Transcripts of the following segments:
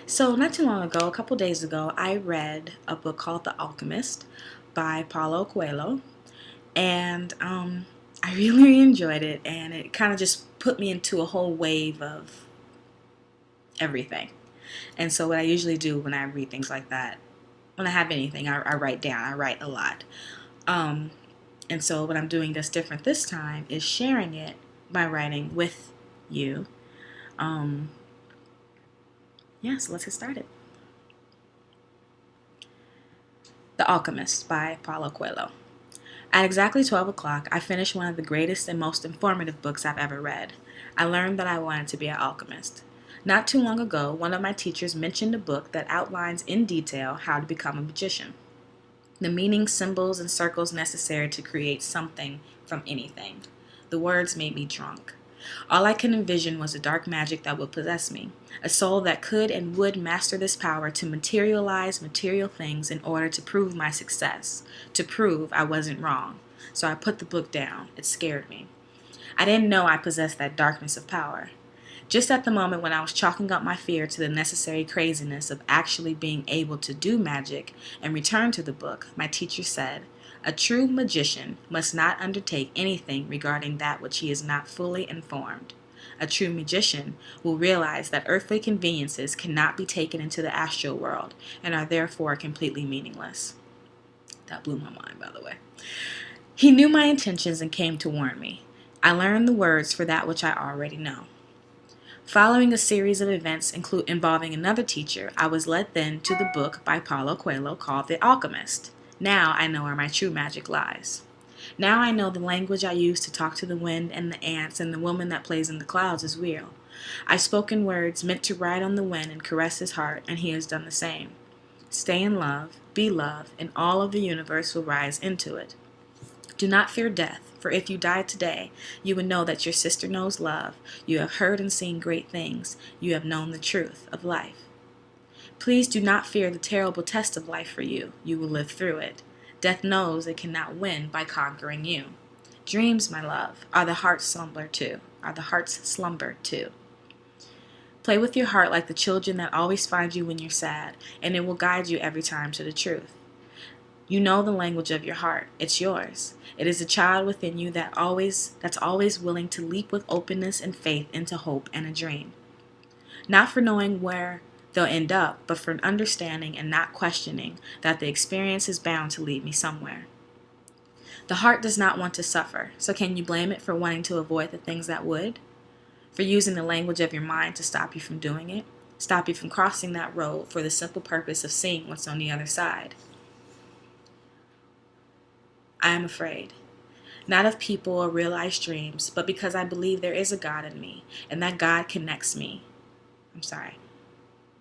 So, not too long ago, a couple days ago, I read a book called The Alchemist by Paulo Coelho, and I really enjoyed it, and it kind of just put me into a whole wave of everything. And so, what I usually do when I read things like that, when I have anything, I write down, I write a lot. Um, and so, what I'm doing that's different this time is sharing it by writing with you. Um, yeah, so let's get started. The Alchemist by Paulo Coelho. At exactly 12 o'clock, I finished one of the greatest and most informative books I've ever read. I learned that I wanted to be an alchemist. Not too long ago, one of my teachers mentioned a book that outlines in detail how to become a magician. The meaning, symbols, and circles necessary to create something from anything. The words made me drunk. All I could envision was a dark magic that would possess me, a soul that could and would master this power to materialize material things in order to prove my success, to prove I wasn't wrong. So I put the book down. It scared me. I didn't know I possessed that darkness of power. Just at the moment when I was chalking up my fear to the necessary craziness of actually being able to do magic and return to the book, my teacher said, "A true magician must not undertake anything regarding that which he is not fully informed. A true magician will realize that earthly conveniences cannot be taken into the astral world and are therefore completely meaningless." That blew my mind, by the way. He knew my intentions and came to warn me. I learned the words for that which I already know. Following a series of events involving another teacher, I was led then to the book by Paulo Coelho called The Alchemist. Now I know where my true magic lies. Now I know the language I use to talk to the wind and the ants and the woman that plays in the clouds is real. I spoke in words meant to ride on the wind and caress his heart, and he has done the same. Stay in love, be love, and all of the universe will rise into it. Do not fear death, for if you died today, you would know that your sister knows love. You have heard and seen great things. You have known the truth of life. Please do not fear the terrible test of life for you. You will live through it. Death knows it cannot win by conquering you. Dreams, my love, are the heart's slumber too. Play with your heart like the children that always find you when you're sad, and it will guide you every time to the truth. You know the language of your heart. It's yours. It is a child within you that's always willing to leap with openness and faith into hope and a dream. Not for knowing where they'll end up, but for understanding and not questioning that the experience is bound to lead me somewhere. The heart does not want to suffer, so can you blame it for wanting to avoid the things that would? For using the language of your mind to stop you from doing it? Stop you from crossing that road for the simple purpose of seeing what's on the other side? I am afraid. Not of people or realized dreams, but because I believe there is a God in me, and that God connects me.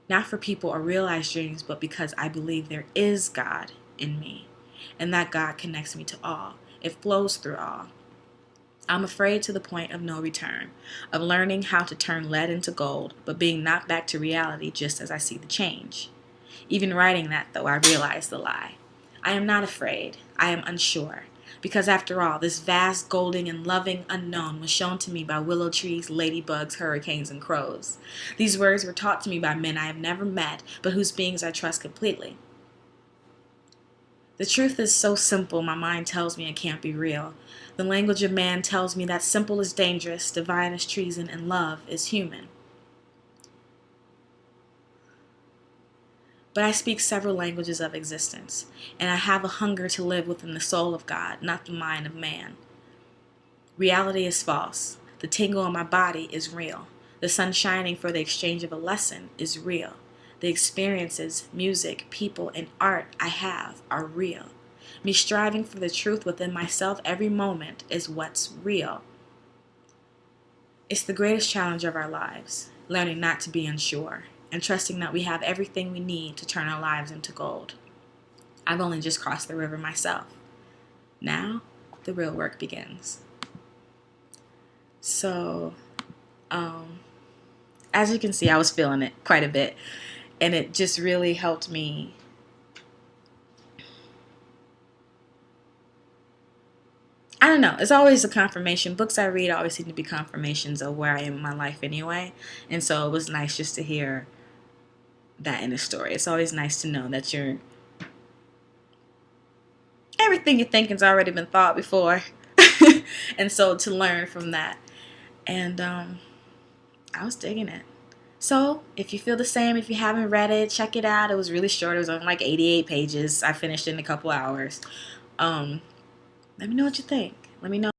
Not for people or realized dreams, but because I believe there is God in me, and that God connects me to all. It flows through all. I'm afraid to the point of no return, of learning how to turn lead into gold, but being knocked back to reality just as I see the change. Even writing that, though, I realize the lie. I am not afraid. I am unsure. Because after all, this vast, golden, and loving unknown was shown to me by willow trees, ladybugs, hurricanes, and crows. These words were taught to me by men I have never met, but whose beings I trust completely. The truth is so simple, my mind tells me it can't be real. The language of man tells me that simple is dangerous, divine is treason, and love is human. But I speak several languages of existence, and I have a hunger to live within the soul of God, not the mind of man. Reality is false. The tingle in my body is real. The sun shining for the exchange of a lesson is real. The experiences, music, people, and art I have are real. Me striving for the truth within myself every moment is what's real. It's the greatest challenge of our lives, learning not to be unsure, and trusting that we have everything we need to turn our lives into gold. I've only just crossed the river myself. Now, the real work begins. So, as you can see, I was feeling it quite a bit, and it just really helped me I don't know. It's always a confirmation. Books I read always seem to be confirmations of where I am in my life anyway. And so it was nice just to hear that in a story. It's always nice to know that everything you're thinking's already been thought before. And so to learn from that. And I was digging it. So if you feel the same, if you haven't read it, check it out. It was really short. It was only like 88 pages. I finished it in a couple hours. Let me know what you think. Let me know.